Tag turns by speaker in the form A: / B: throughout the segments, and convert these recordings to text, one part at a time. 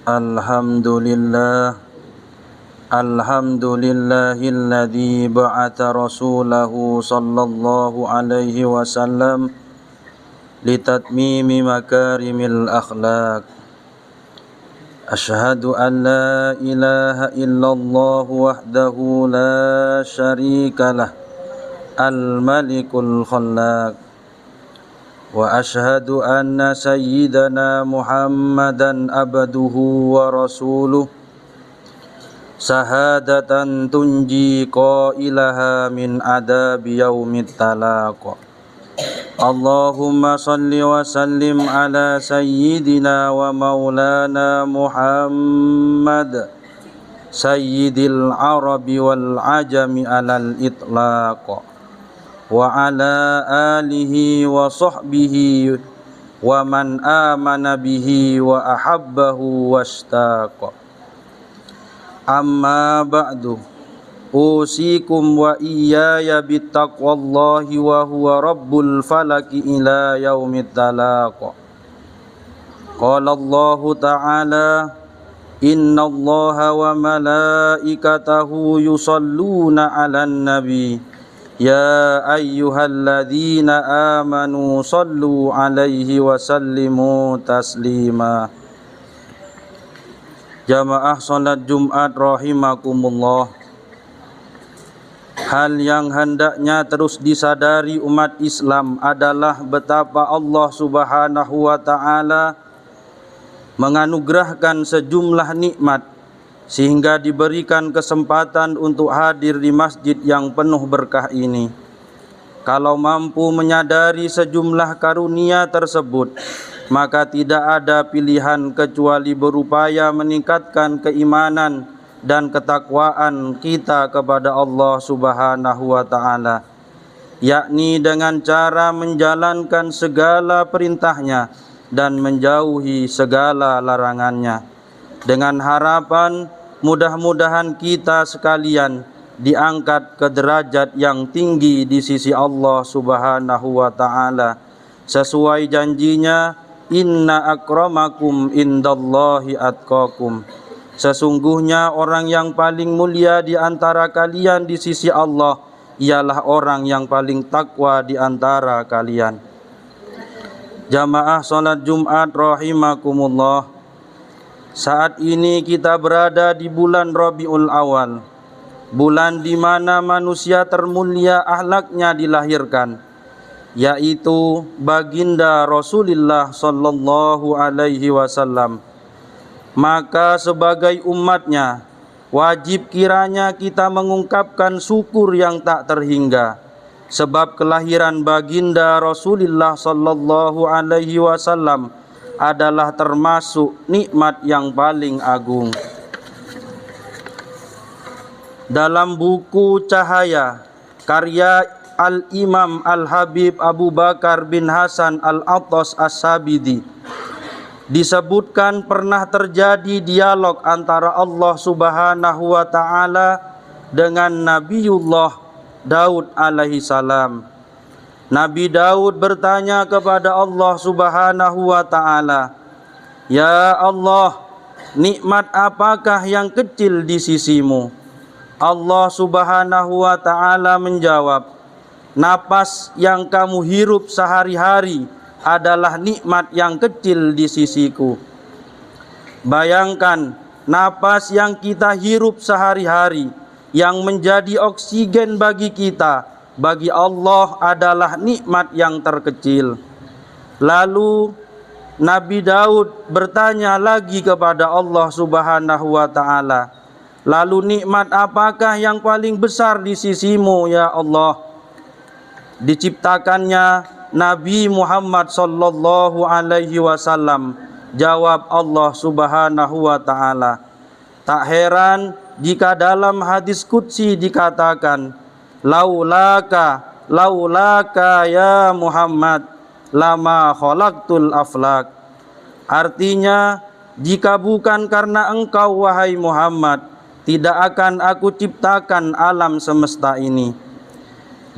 A: Alhamdulillah Alhamdulillahilladzi ba'atha rasulahu sallallahu alaihi wasallam litatmimi makarimil akhlaq. Ashhadu an la ilaha illallah wahdahu la syarikalah al-malikul khallaq. Wa ashhadu anna sayyidana Muhammadan abduhu wa rasuluh sahadatan tunji qailaha min adabi yaumit talaq. Allahumma salli wa sallim ala sayyidina wa maulana Muhammad sayyidil arabi wal ajami alal itlaq wa ala alihi wa sahbihi wa man amana bihi wa ahabbahu washtaqa. Amma ba'du, usikum wa iyaya bittaqwallahi wa huwa rabbul falaki ila yaumit talaq. Qala Allahu ta'ala, inna Allaha wa malaikatahu yusalluna 'alan nabi ya ayyuhalladzina amanu sallu alaihi wa sallimu taslima. Jamaah salat Jumat rahimakumullah. Hal yang hendaknya terus disadari umat Islam adalah betapa Allah Subhanahu wa ta'ala menganugerahkan sejumlah nikmat sehingga diberikan kesempatan untuk hadir di masjid yang penuh berkah ini. Kalau mampu menyadari sejumlah karunia tersebut, maka tidak ada pilihan kecuali berupaya meningkatkan keimanan dan ketakwaan kita kepada Allah Subhanahu wa ta'ala, yakni dengan cara menjalankan segala perintahnya dan menjauhi segala larangannya, dengan harapan mudah-mudahan kita sekalian diangkat ke derajat yang tinggi di sisi Allah Subhanahu wa ta'ala sesuai janjinya, inna akramakum indallahi atqakum. Sesungguhnya orang yang paling mulia di antara kalian di sisi Allah ialah orang yang paling takwa di antara kalian. Jamaah salat Jumat rahimakumullah. Saat ini kita berada di bulan Rabiul Awal, bulan di mana manusia termulia akhlaknya dilahirkan, yaitu baginda Rasulullah sallallahu alaihi wasallam. Maka sebagai umatnya, wajib kiranya kita mengungkapkan syukur yang tak terhingga, sebab kelahiran baginda Rasulullah sallallahu alaihi wasallam adalah termasuk nikmat yang paling agung. Dalam buku Cahaya karya Al-Imam Al-Habib Abu Bakar bin Hasan Al-Attas As-Sabidi disebutkan pernah terjadi dialog antara Allah Subhanahu wa ta'ala dengan Nabiullah Daud alaihi salam. Nabi Daud bertanya kepada Allah Subhanahu wa ta'ala, ya Allah, nikmat apakah yang kecil di sisimu? Allah Subhanahu wa ta'ala menjawab, napas yang kamu hirup sehari-hari adalah nikmat yang kecil di sisiku. Bayangkan, napas yang kita hirup sehari-hari yang menjadi oksigen bagi kita, bagi Allah adalah nikmat yang terkecil. Lalu Nabi Daud bertanya lagi kepada Allah Subhanahu wa ta'ala, lalu nikmat apakah yang paling besar di sisimu ya Allah? Diciptakannya Nabi Muhammad sallallahu alaihi wasallam. Jawab Allah Subhanahu wa ta'ala, tak heran jika dalam hadis qudsi dikatakan, laulaka ya Muhammad lama khalaqtul aflak. Artinya, jika bukan karena engkau wahai Muhammad, tidak akan aku ciptakan alam semesta ini.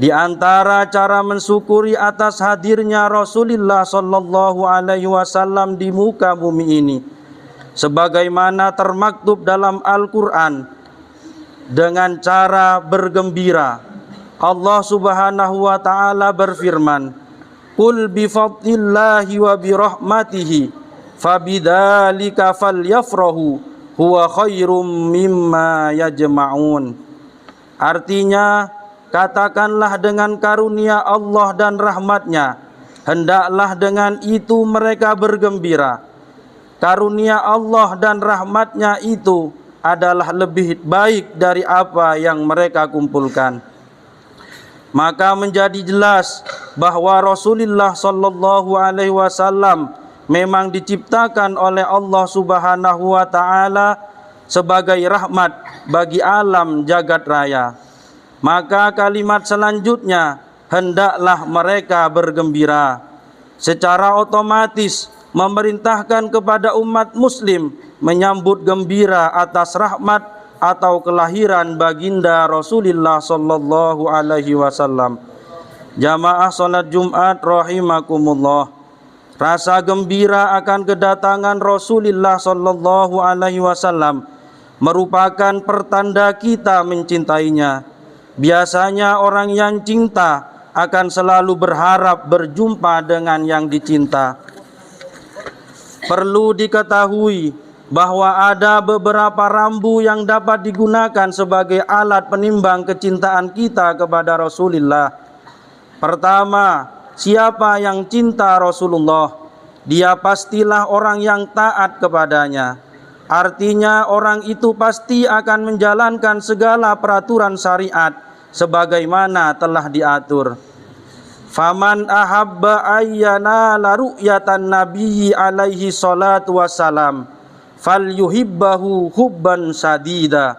A: Di antara cara mensyukuri atas hadirnya Rasulullah sallallahu alaihi wasallam di muka bumi ini sebagaimana termaktub dalam Al-Quran dengan cara bergembira. Allah Subhanahu wa ta'ala berfirman, "Qul bifadlillahi wa birahmatihi fabidzalika falyafrahu huwa khairum mimma yajma'un." Artinya, katakanlah dengan karunia Allah dan rahmatnya, hendaklah dengan itu mereka bergembira. Karunia Allah dan rahmatnya itu adalah lebih baik dari apa yang mereka kumpulkan. Maka menjadi jelas bahwa Rasulullah sallallahu alaihi wasallam memang diciptakan oleh Allah Subhanahu wa taala sebagai rahmat bagi alam jagat raya. Maka kalimat selanjutnya, hendaklah mereka bergembira, secara otomatis memerintahkan kepada umat muslim menyambut gembira atas rahmat atau kelahiran baginda Rasulullah sallallahu alaihi wasallam. Jamaah salat Jumat rahimakumullah, rasa gembira akan kedatangan Rasulullah sallallahu alaihi wasallam merupakan pertanda kita mencintainya. Biasanya orang yang cinta akan selalu berharap berjumpa dengan yang dicinta. Perlu diketahui bahwa ada beberapa rambu yang dapat digunakan sebagai alat penimbang kecintaan kita kepada Rasulullah. Pertama, siapa yang cinta Rasulullah? Dia pastilah orang yang taat kepadanya. Artinya orang itu pasti akan menjalankan segala peraturan syariat sebagaimana telah diatur. Faman ahabba ayyana la ru'yatan nabiyyi alaihi salatu wassalam falyuhibbahu hubban sadida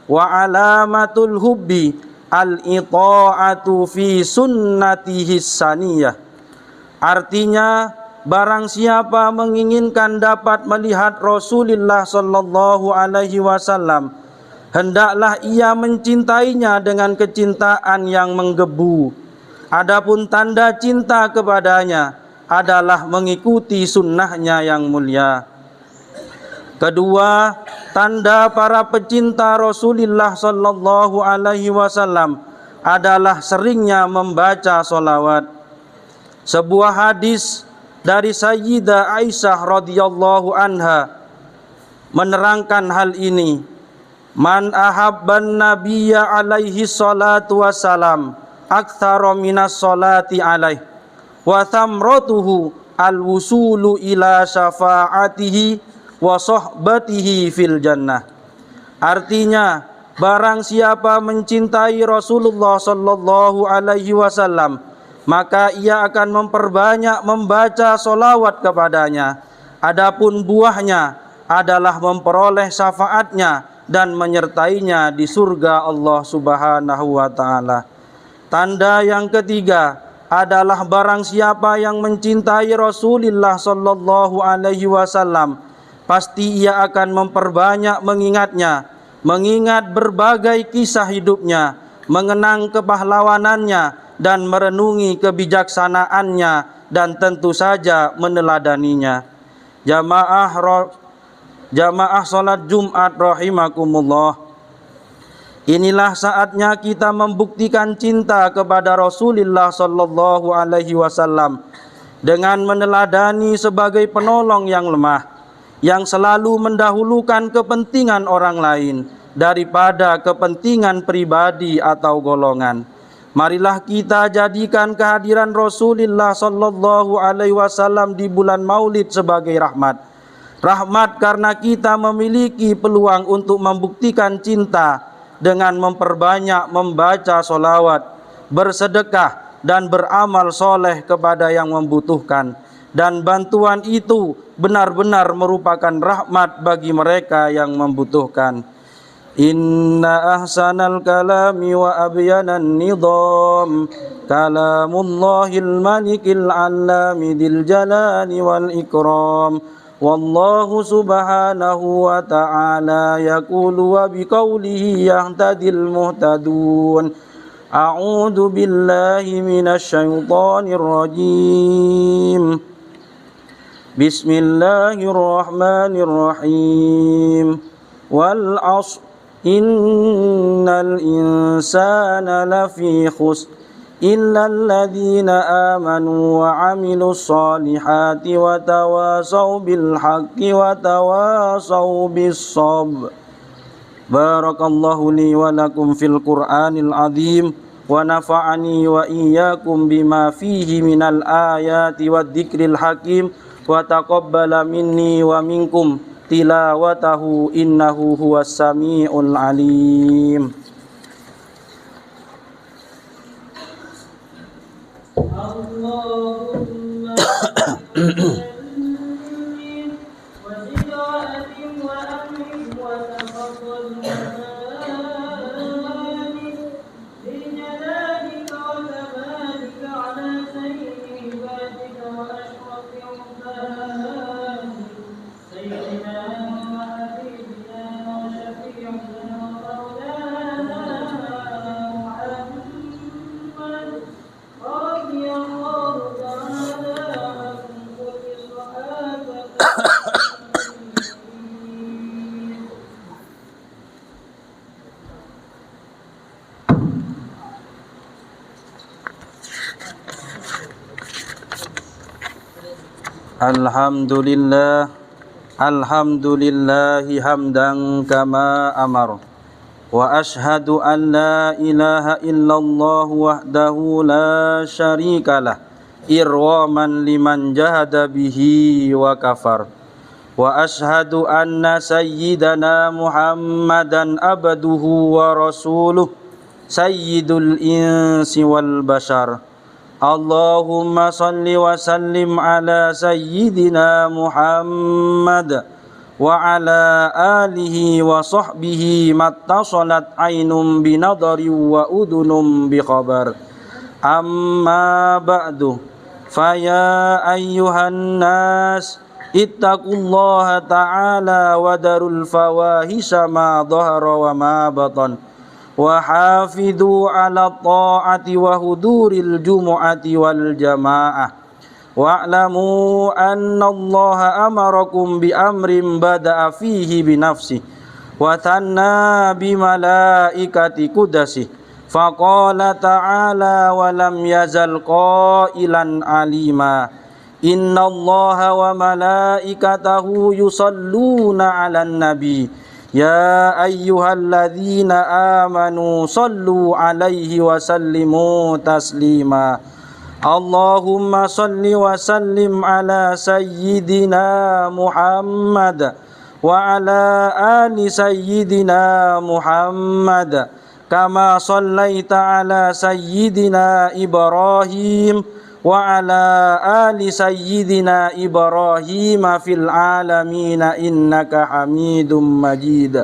A: wa alamatul hubbi al-ita'atu fi sunnatihi saniyah. Artinya, barang siapa menginginkan dapat melihat Rasulullah sallallahu alaihi wasallam, hendaklah ia mencintainya dengan kecintaan yang menggebu. Adapun tanda cinta kepadanya adalah mengikuti sunnahnya yang mulia. Kedua, tanda para pecinta Rasulullah sallallahu alaihi wasallam adalah seringnya membaca solawat. Sebuah hadis dari Sayyidah Aisyah radhiyallahu anha menerangkan hal ini. Man ahabban nabiyya alaihi salatu wassalam aktsara minas salati alaihi wa thamratuhu al-wusulu ila syafa'atihi wa sohbatihi fil jannah. Artinya, barang siapa mencintai Rasulullah sallallahu alaihi wasallam, maka ia akan memperbanyak membaca solawat kepadanya. Adapun buahnya adalah memperoleh syafaatnya dan menyertainya di surga Allah Subhanahu wa ta'ala. Tanda yang ketiga adalah barang siapa yang mencintai Rasulullah sallallahu alaihi wasallam, pasti ia akan memperbanyak mengingatnya, mengingat berbagai kisah hidupnya, mengenang kepahlawanannya, dan merenungi kebijaksanaannya, dan tentu saja meneladaninya. Jamaah salat Jumat rahimakumullah, inilah saatnya kita membuktikan cinta kepada Rasulullah sallallahu alaihi wasallam dengan meneladani sebagai penolong yang lemah, yang selalu mendahulukan kepentingan orang lain daripada kepentingan pribadi atau golongan. Marilah kita jadikan kehadiran Rasulullah sallallahu alaihi wasallam di bulan Maulid sebagai rahmat. Rahmat karena kita memiliki peluang untuk membuktikan cinta dengan memperbanyak membaca solawat, bersedekah, dan beramal soleh kepada yang membutuhkan. Dan bantuan itu benar-benar merupakan rahmat bagi mereka yang membutuhkan. Inna ahsanal kalami wa abyanan nidam kalamullahil malikil allamidil jalali wal ikram. Wallahu subhanahu wa ta'ala yaqulu wa biqaulihi yahtadil muhtadun. A'udzu billahi minasy syaithanir rajim. Bismillahirrahmanirrahim. Wal 'ashr innal insana lafi khusr illa alladhina amanu wa 'amilus solihati wa tawasaw bil haqqi wa tawasaw bis sabr. Barakallahu li wa lakum fil Qur'anil azim wa nafa'ani wa iyyakum bima fihi minal ayati wad dzikril hakim wa taqabbala minni wa minkum tilawatahu innahu huwas samiul alim. Allahumma Alhamdulillah, alhamdulillahi hamdan kama amar. Wa ashhadu an la ilaha illallah wahdahu la syarikalah irwaman liman jahada bihi wa kafar. Wa ashhadu anna sayyidana Muhammadan abduhu wa rasuluh sayyidul insi wal bashar. Allahumma salli wa sallim ala sayyidina Muhammad wa ala alihi wa sahbihi mattasalat ainum binadari wa udunum bi khabar. Amma ba'du, faya ayyuhan nas ittaqullaha ta'ala wa darul fawahisha ma dhahara wa ma batan wa hafidhu ala ta'ati wa huduril jumu'ati wal jamaah wa'lamu anna allaha amarakum bi amrin bada'a fihi bi nafsi wa tanna bi malaikati qudasi faqala ta'ala wa lam yazal qailan alima inna allaha wa malaikatahu yusalluna 'alan nabi ya ayyuhalladzina amanu sallu alaihi wa sallimu taslima. Allahumma salli wa sallim ala sayyidina Muhammad wa ala ali sayyidina Muhammad kama sallaita ala sayyidina Ibrahim wa ala ali sayyidina Ibrahim fil alamin innaka Hamidum Majid.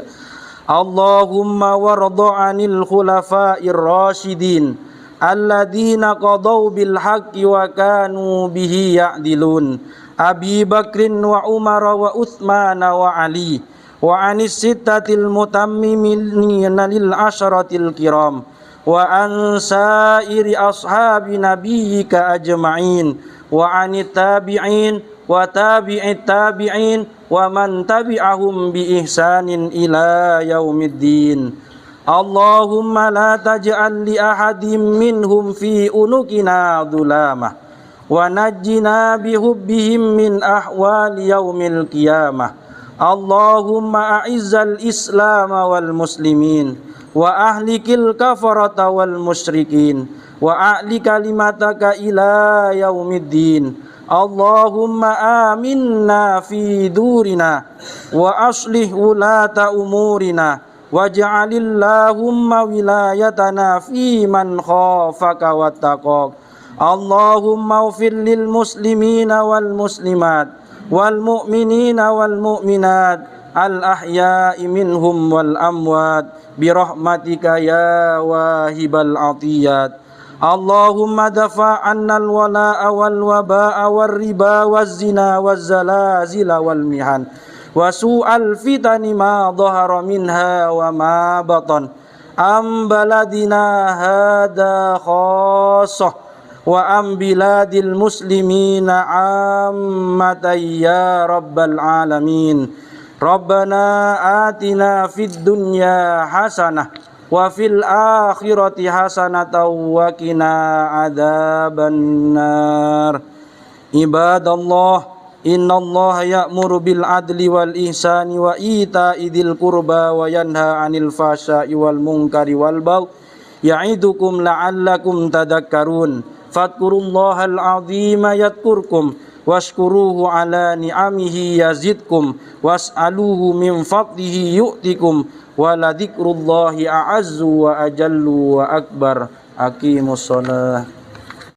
A: Allahumma warda 'anil khulafa'ir rasyidin alladzina qadaw bil haqqi wa kanu bihi ya'dilun Abi Bakrin wa Umar wa Utsman wa Ali wa 'anis sittatil mutammimin lil asyaratil kiram wa an sairi ashabi nabiyyika ajma'in wa anit tabi'in wa tabi'it tabi'in wa man tabi'ahum bi ihsanin ila yaumiddin. Allahumma la taj'al li ahadin minhum fi unukina dhulamah wa najjina bihubbihim min ahwali yaumil qiyamah. Allahumma a'izzal islam wal muslimin wa ahlikil kafarata wal musyrikin wa a'li kalimataka ila yaumiddin. Allahumma aminna fi durina wa aslih ulata umurina waj'alillahumma wilayatana fi man khafaka wattaqak. Allahumma ighfir lil muslimina wal muslimat wal mu'minina wal mu'minat al ahya'i minhum wal amwat birahmatika ya wahibal atiyat. Allahumma dafa' annal wala'a wal waba'a wal riba waz zina waz zalazila wal mihan wa su'al fitani ma dhahara minha wa ma batan am baladina hada khassah وعن بلاد المسلمين عامة يا رب العالمين. ربنا آتنا في الدنيا حسنة وفي الآخرة حسنة وقنا عذاب النار. عباد الله إن الله يأمر بالعدل والإحسان وإيتاء ذي القربى وينهى عن الفحشاء والمنكر والبغي يعظكم لعلكم تذكرون. فاذكروا الله العظيم يذكركم واشكروه على نعمه يزدكم واسألوه من فضله يؤتكم ولذكر الله أعز وأجل وأكبر. أقيموا الصلاة.